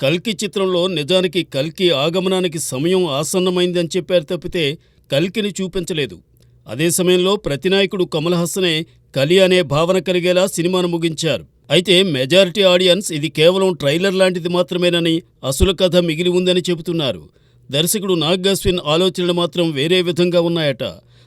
కల్కి చిత్రంలో నిజానికి కల్కి ఆగమనానికి సమయం ఆసన్నమైందని చెప్పారు తప్పితే కల్కిని చూపించలేదు. అదే సమయంలో ప్రతినాయకుడు కమల్ హాసనే కలి అనే భావన కలిగేలా సినిమాను ముగించారు. అయితే మెజారిటీ ఆడియన్స్ ఇది కేవలం ట్రైలర్ లాంటిది మాత్రమేనని, అసలు కథ మిగిలి ఉందని చెబుతున్నారు. దర్శకుడు నాగ్ అశ్విన్ ఆలోచనలు మాత్రం వేరే విధంగా ఉన్నాయట.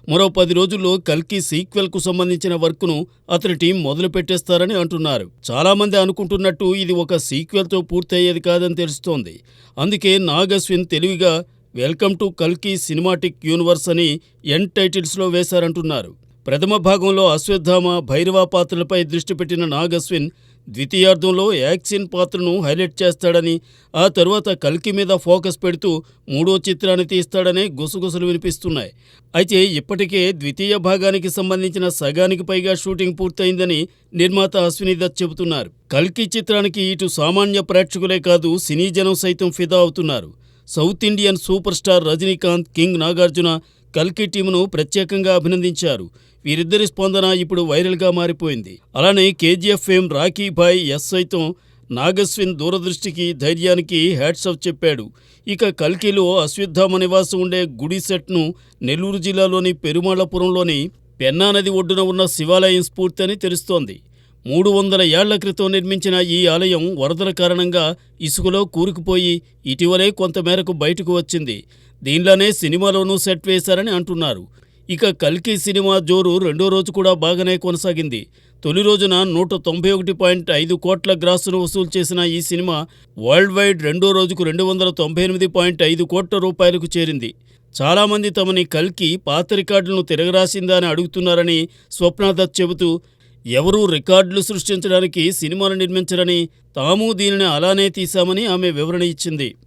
మరో 10 రోజుల్లో కల్కి సీక్వెల్కు సంబంధించిన వర్క్ను అతని టీం మొదలు పెట్టేస్తారని అంటున్నారు. చాలామంది అనుకుంటున్నట్టు ఇది ఒక సీక్వెల్తో పూర్తయ్యేది కాదని తెలుస్తోంది. అందుకే నాగ్ అశ్విన్ తెలివిగా వెల్కమ్ టు కల్కి సినిమాటిక్ యూనివర్స్ అని ఎండ్ టైటిల్స్లో వేశారంటున్నారు. ప్రథమ భాగంలో అశ్వత్థామ, భైరవ పాత్రలపై దృష్టి పెట్టిన నాగ్ అశ్విన్ ద్వితీయార్థంలో యాక్షన్ పాత్రను హైలైట్ చేస్తాడని, ఆ తరువాత కల్కి మీద ఫోకస్ పెడుతూ మూడో చిత్రాన్ని తీస్తాడనే గుసగుసలు వినిపిస్తున్నాయి. అయితే ఇప్పటికే ద్వితీయ భాగానికి సంబంధించిన సగానికి పైగా షూటింగ్ పూర్తయిందని నిర్మాత అశ్విని దత్ చెబుతున్నారు. కల్కి చిత్రానికి ఇటు సామాన్య ప్రేక్షకులే కాదు, సినీ జనం సైతం ఫిదా అవుతున్నారు. South Indian super star Rajinikanth, king Nagarjuna కల్కి టీమును ప్రత్యేకంగా అభినందించారు. వీరిద్దరి స్పందన ఇప్పుడు వైరల్గా మారిపోయింది. అలానే కేజీఎఫ్ ఫేమ్ రాఖీ భాయ్ ఎస్ సైతం నాగశ్విన్ దూరదృష్టికి, ధైర్యానికి హ్యాట్స్ ఆఫ్ చెప్పాడు. ఇక కల్కిలో అశ్వత్థామ నివాసం ఉండే గుడి సెట్ను నెల్లూరు జిల్లాలోని పెరుమాళపురంలోని పెన్నా నది ఒడ్డున ఉన్న శివాలయం స్ఫూర్తి అని తెలుస్తోంది. 300 ఏళ్ల క్రితం నిర్మించిన ఈ ఆలయం వరదల కారణంగా ఇసుకలో కూరుకుపోయి ఇటీవలే కొంతమేరకు బయటకు వచ్చింది. దీనిలోనే సినిమాలోనూ సెట్ వేశారని అంటున్నారు. ఇక కల్కి సినిమా జోరు రెండో రోజు కూడా బాగానే కొనసాగింది. తొలి రోజున 191.5 కోట్ల గ్రాసును వసూలు చేసిన ఈ సినిమా వరల్డ్ వైడ్ రెండో రోజుకు 298.5 కోట్ల రూపాయలకు చేరింది. చాలామంది తమని కల్కి పాత రికార్డులను తిరగరాసిందా అని అడుగుతున్నారని స్వప్న దత్ చెబుతూ, ఎవరూ రికార్డులు సృష్టించడానికి సినిమాలు నిర్మించరని, తాము దీనిని అలానే తీశామని ఆమె వివరణ ఇచ్చింది.